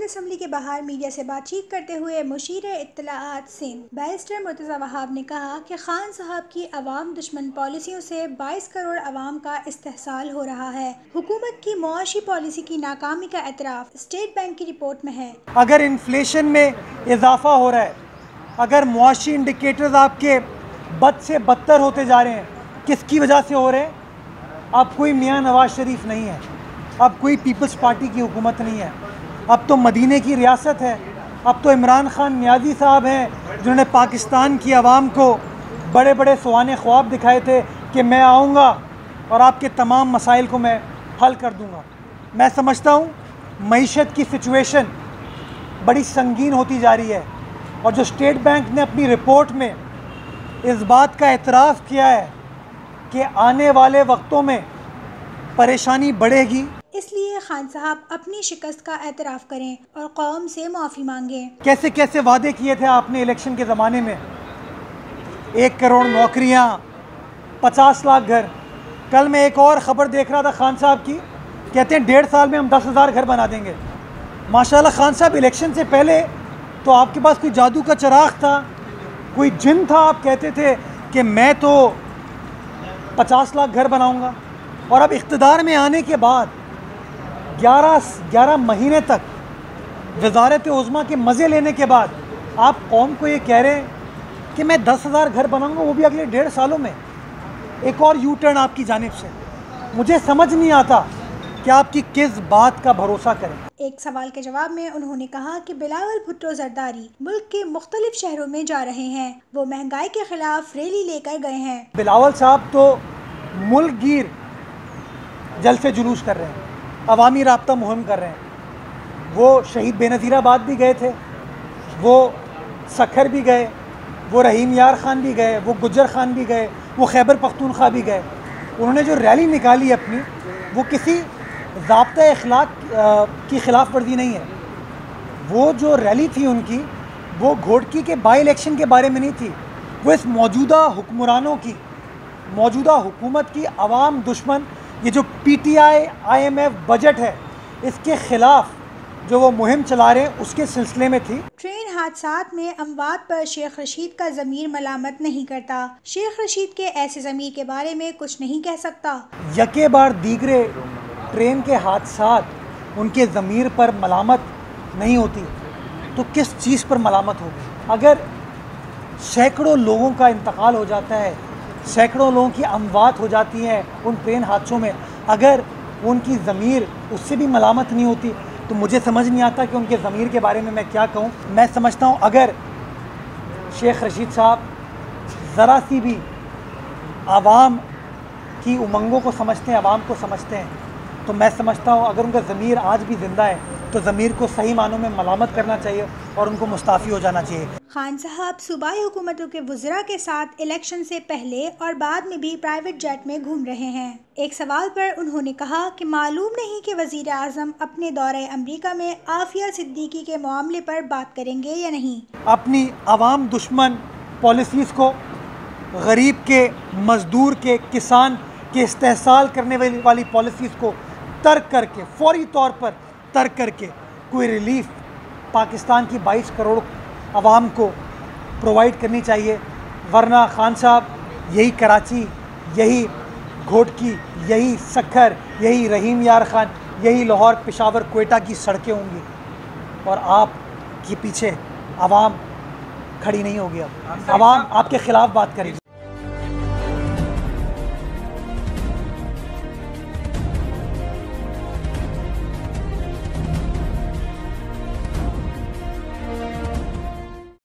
General assembly के बाहर media से बातचीत करते हुए मुशीर इत्तलाआत सिंध बैरिस्टर मुर्तज़ा वहाब ने कहा कि खान साहब की अवाम दुश्मन पॉलिसियों से 22 करोड़ अवाम का इस्तेहसाल हो रहा है। हुकूमत की मुआशी पॉलिसी की नाकामी का एतराफ़ स्टेट बैंक की रिपोर्ट में है। अगर इन्फ्लेशन में इजाफा हो रहा है, अगर मुआशी इंडिकेटर्स आपके बद से बदतर होते जा रहे हैं, किसकी वजह से हो रहे हैं? अब कोई मियाँ नवाज शरीफ नहीं है, अब कोई पीपल्स पार्टी की हुकूमत नहीं है, अब तो मदीने की रियासत है, अब तो इमरान खान नियाज़ी साहब हैं जिन्होंने पाकिस्तान की आवाम को बड़े बड़े सुहाने ख्वाब दिखाए थे कि मैं आऊँगा और आपके तमाम मसाइल को मैं हल कर दूँगा। मैं समझता हूँ मईशत की सिचुएशन बड़ी संगीन होती जा रही है और जो स्टेट बैंक ने अपनी रिपोर्ट में इस बात का एतराफ़ किया है कि आने वाले वक्तों में परेशानी बढ़ेगी, इसलिए खान साहब अपनी शिकस्त का एतराफ़ करें और कौम से माफ़ी मांगें। कैसे कैसे वादे किए थे आपने इलेक्शन के ज़माने में, 1 करोड़ नौकरियां, 50 लाख घर। कल मैं एक और ख़बर देख रहा था खान साहब की, कहते हैं 1.5 साल में हम 10,000 घर बना देंगे। माशाल्लाह खान साहब, इलेक्शन से पहले तो आपके पास कोई जादू का चिराग था, कोई जिन था, आप कहते थे कि मैं तो 50 लाख घर बनाऊंगा, और अब इख्तिदार में आने के बाद 11 महीने तक वज़ारत उज़्मा के मज़े लेने के बाद आप कौम को ये कह रहे हैं कि मैं 10,000 घर बनाऊंगा, वो भी अगले 1.5 सालों में। एक और यू टर्न आपकी जानिब से। मुझे समझ नहीं आता कि आपकी किस बात का भरोसा करें। एक सवाल के जवाब में उन्होंने कहा कि बिलावल भुट्टो जरदारी मुल्क के मुख्तलिफ शहरों में जा रहे हैं, वो महंगाई के खिलाफ रैली लेकर गए हैं। बिलावल साहब तो मुल्क गिर जलसे जुलूस कर रहे हैं, अवामी राब्ता मुहिम कर रहे हैं। वो शहीद बेनज़ीराबाद भी गए थे, वो सखर भी गए, वो रहीम यार ख़ान भी गए, वो गुज्जर ख़ान भी गए, वो खैबर पख्तूनख्वा भी गए। उन्होंने जो रैली निकाली अपनी, वो किसी ज़ाब्ता अखलाक की ख़िलाफ़ वर्जी नहीं है। वो जो रैली थी उनकी, वो घोटकी के बाई इलेक्शन के बारे में नहीं थी, वो इस मौजूदा हुक्मरानों की, मौजूदा हुकूमत की अवाम दुश्मन ये जो PTI IMF बजट है, इसके ख़िलाफ़ जो वो मुहिम चला रहे हैं, उसके सिलसिले में थी। ट्रेन हादसात में अमवात पर शेख रशीद का ज़मीर मलामत नहीं करता। शेख रशीद के ऐसे ज़मीर के बारे में कुछ नहीं कह सकता। यके बार दीगरे ट्रेन के हादसात उनके ज़मीर पर मलामत नहीं होती, तो किस चीज़ पर मलामत होगी? अगर सैकड़ों लोगों का इंतकाल हो जाता है, सैकड़ों लोगों की अमवात हो जाती है उन ट्रेन हादसों में, अगर उनकी ज़मीर उससे भी मलामत नहीं होती, तो मुझे समझ नहीं आता कि उनके ज़मीर के बारे में मैं क्या कहूँ। मैं समझता हूँ अगर शेख रशीद साहब ज़रा सी भी आवाम की उमंगों को समझते हैं, आवाम को समझते हैं, तो मैं समझता हूँ अगर उनका ज़मीर आज भी ज़िंदा है तो ज़मीर को सही मानों में मलामत करना चाहिए और उनको मुस्ताफ़ी हो जाना चाहिए। खान साहब सूबाई हुकूमतों के वज़रा के साथ इलेक्शन से पहले और बाद में भी प्राइवेट जेट में घूम रहे हैं। एक सवाल पर उन्होंने कहा कि मालूम नहीं कि वज़ीर आज़म अपने दौरे अमरीका में आफिया सिद्दीकी के मामले पर बात करेंगे या नहीं। अपनी आवाम दुश्मन पॉलिसीज़ को, गरीब के, मज़दूर के, किसान के इस्तेहसाल करने वाली पॉलिसीज़ को तर्क करके, फौरी तौर पर तर्क करके कोई रिलीफ पाकिस्तान की 22 करोड़ आवाम को प्रोवाइड करनी चाहिए। वरना खान साहब यही कराची, यही घोटकी, यही सखर, यही रहीम यार ख़ान, यही लाहौर, पेशावर, क्वेटा की सड़कें होंगी और आपके पीछे आवाम खड़ी नहीं होगी। अब आवाम आपके ख़िलाफ़ बात करेगी।